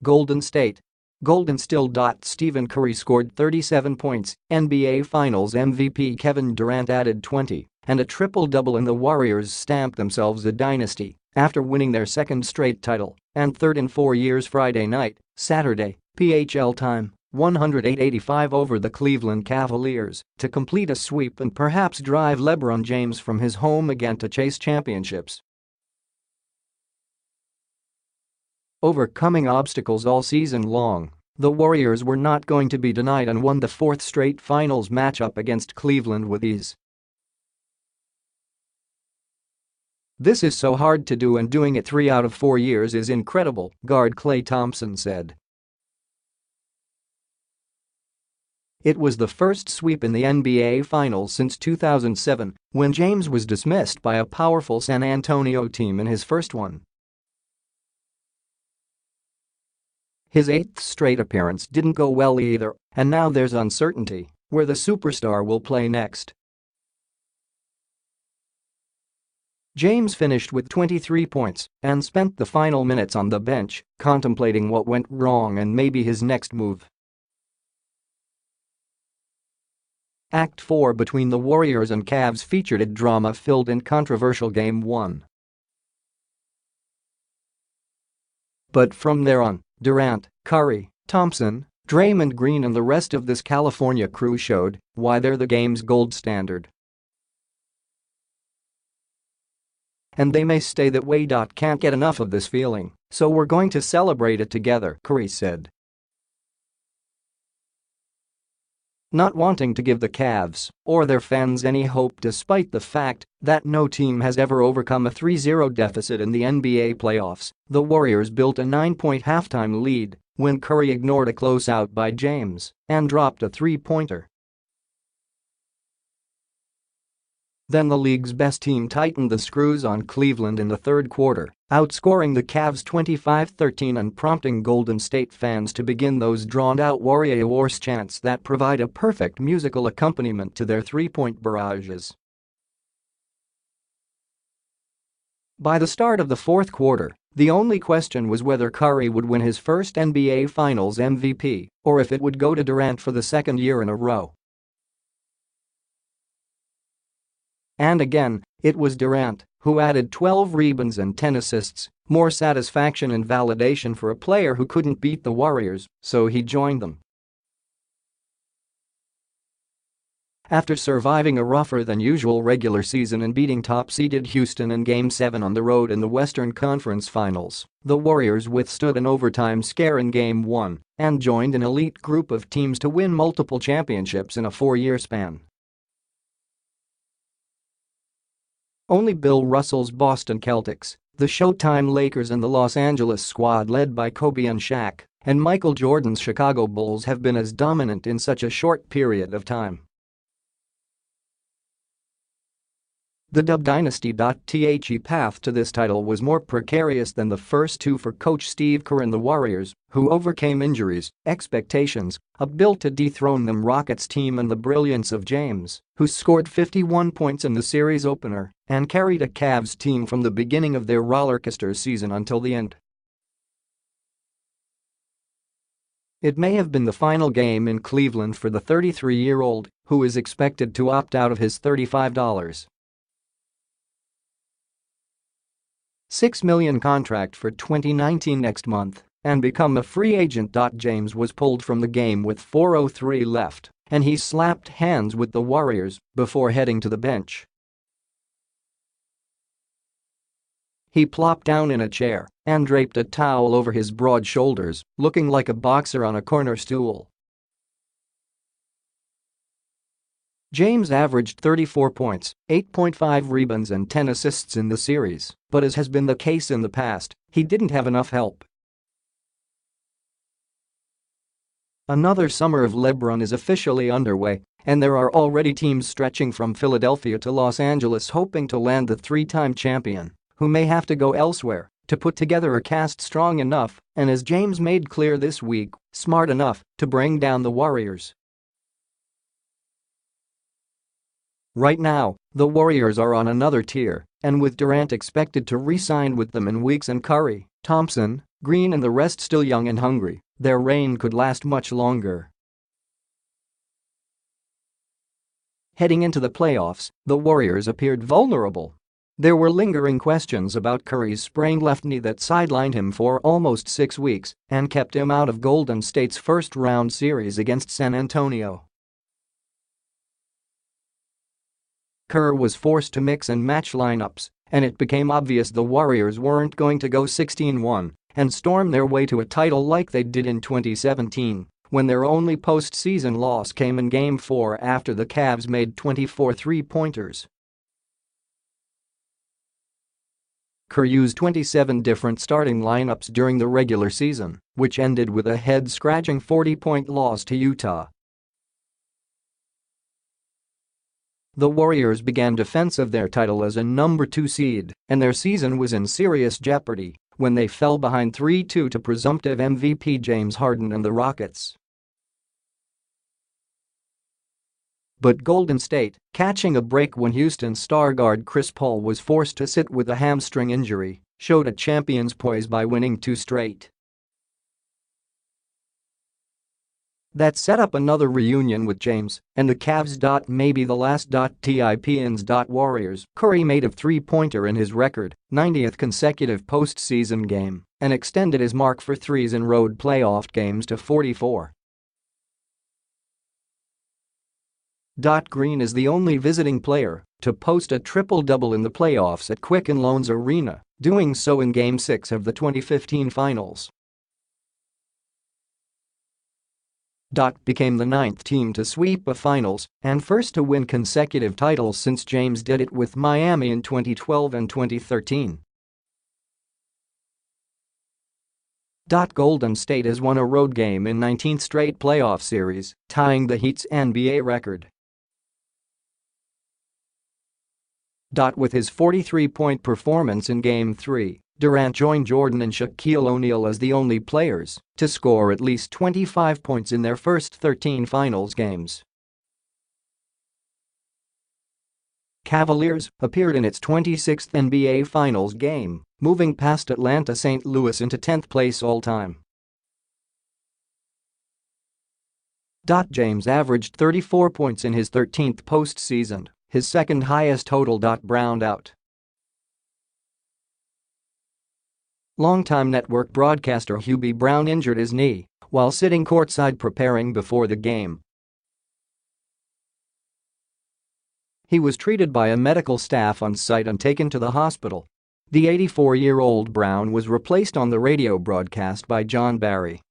Golden State. Golden still. Stephen Curry scored 37 points, NBA Finals MVP Kevin Durant added 20, and a triple-double, and the Warriors stamped themselves a dynasty after winning their second straight title and third in 4 years. Friday night, Saturday, PHL time, 108-85 over the Cleveland Cavaliers to complete a sweep and perhaps drive LeBron James from his home again to chase championships. Overcoming obstacles all season long, the Warriors were not going to be denied and won the fourth straight finals matchup against Cleveland with ease. "This is so hard to do, and doing it 3 out of 4 years is incredible," guard Klay Thompson said. It was the first sweep in the NBA Finals since 2007, when James was dismissed by a powerful San Antonio team in his first one. His 8th straight appearance didn't go well either, and now there's uncertainty where the superstar will play next. James finished with 23 points and spent the final minutes on the bench, contemplating what went wrong and maybe his next move. Act 4 between the Warriors and Cavs featured a drama-filled and controversial Game 1. But from there on, Durant, Curry, Thompson, Draymond Green and the rest of this California crew showed why they're the game's gold standard. And they may stay that way. Can't get enough of this feeling, so we're going to celebrate it together, Curry said. Not wanting to give the Cavs or their fans any hope despite the fact that no team has ever overcome a 3-0 deficit in the NBA playoffs, the Warriors built a 9-point halftime lead when Curry ignored a closeout by James and dropped a three-pointer. Then the league's best team tightened the screws on Cleveland in the third quarter, outscoring the Cavs 25-13 and prompting Golden State fans to begin those drawn-out Warriors chants that provide a perfect musical accompaniment to their three-point barrages. By the start of the fourth quarter, the only question was whether Curry would win his first NBA Finals MVP or if it would go to Durant for the second year in a row. And again, it was Durant who added 12 rebounds and 10 assists, more satisfaction and validation for a player who couldn't beat the Warriors, so he joined them. After surviving a rougher-than-usual regular season and beating top-seeded Houston in Game 7 on the road in the Western Conference Finals, the Warriors withstood an overtime scare in Game 1 and joined an elite group of teams to win multiple championships in a 4-year span. Only Bill Russell's Boston Celtics, the Showtime Lakers and the Los Angeles squad led by Kobe and Shaq, and Michael Jordan's Chicago Bulls have been as dominant in such a short period of time. The Dub Dynasty. The path to this title was more precarious than the first two for coach Steve Kerr and the Warriors, who overcame injuries, expectations, a built to dethrone them Rockets team and the brilliance of James, who scored 51 points in the series opener and carried a Cavs team from the beginning of their rollercoaster season until the end. It may have been the final game in Cleveland for the 33-year-old, who is expected to opt out of his $35.6 million contract for 2019 next month and become a free agent. James was pulled from the game with 4:03 left, and he slapped hands with the Warriors before heading to the bench. He plopped down in a chair and draped a towel over his broad shoulders, looking like a boxer on a corner stool. James averaged 34 points, 8.5 rebounds and 10 assists in the series, but as has been the case in the past, he didn't have enough help. Another summer of LeBron is officially underway, and there are already teams stretching from Philadelphia to Los Angeles hoping to land the three-time champion, who may have to go elsewhere to put together a cast strong enough, and as James made clear this week, smart enough to bring down the Warriors. Right now, the Warriors are on another tier, and with Durant expected to re-sign with them in weeks and Curry Thompson, Green and the rest still young and hungry, their reign could last much longer. Heading into the playoffs, the Warriors appeared vulnerable. There were lingering questions about Curry's sprained left knee that sidelined him for almost 6 weeks and kept him out of Golden State's first-round series against San Antonio. Kerr was forced to mix and match lineups, and it became obvious the Warriors weren't going to go 16-1 and storm their way to a title like they did in 2017, when their only postseason loss came in Game 4 after the Cavs made 24 three-pointers. Kerr used 27 different starting lineups during the regular season, which ended with a head-scratching 40-point loss to Utah. The Warriors began defense of their title as a number 2 seed, and their season was in serious jeopardy when they fell behind 3-2 to presumptive MVP James Harden and the Rockets. But Golden State, catching a break when Houston star guard Chris Paul was forced to sit with a hamstring injury, showed a champion's poise by winning 2 straight. That set up another reunion with James and the Cavs. Maybe the last. Tipns. Warriors. Curry made a three-pointer in his record 90th consecutive postseason game and extended his mark for threes in road playoff games to 44. Green is the only visiting player to post a triple-double in the playoffs at Quicken Loans Arena, doing so in Game 6 of the 2015 Finals. Became the 9th team to sweep a Finals and first to win consecutive titles since James did it with Miami in 2012 and 2013. Golden State has won a road game in 19th straight playoff series, tying the Heat's NBA record. With his 43-point performance in Game 3, Durant joined Jordan and Shaquille O'Neal as the only players to score at least 25 points in their first 13 Finals games. Cavaliers appeared in its 26th NBA Finals game, moving past Atlanta St. Louis into 10th place all-time. James averaged 34 points in his 13th postseason, his second highest total. Browned out. Longtime network broadcaster Hubie Brown injured his knee while sitting courtside preparing before the game. He was treated by a medical staff on site and taken to the hospital. The 84-year-old Brown was replaced on the radio broadcast by John Barry.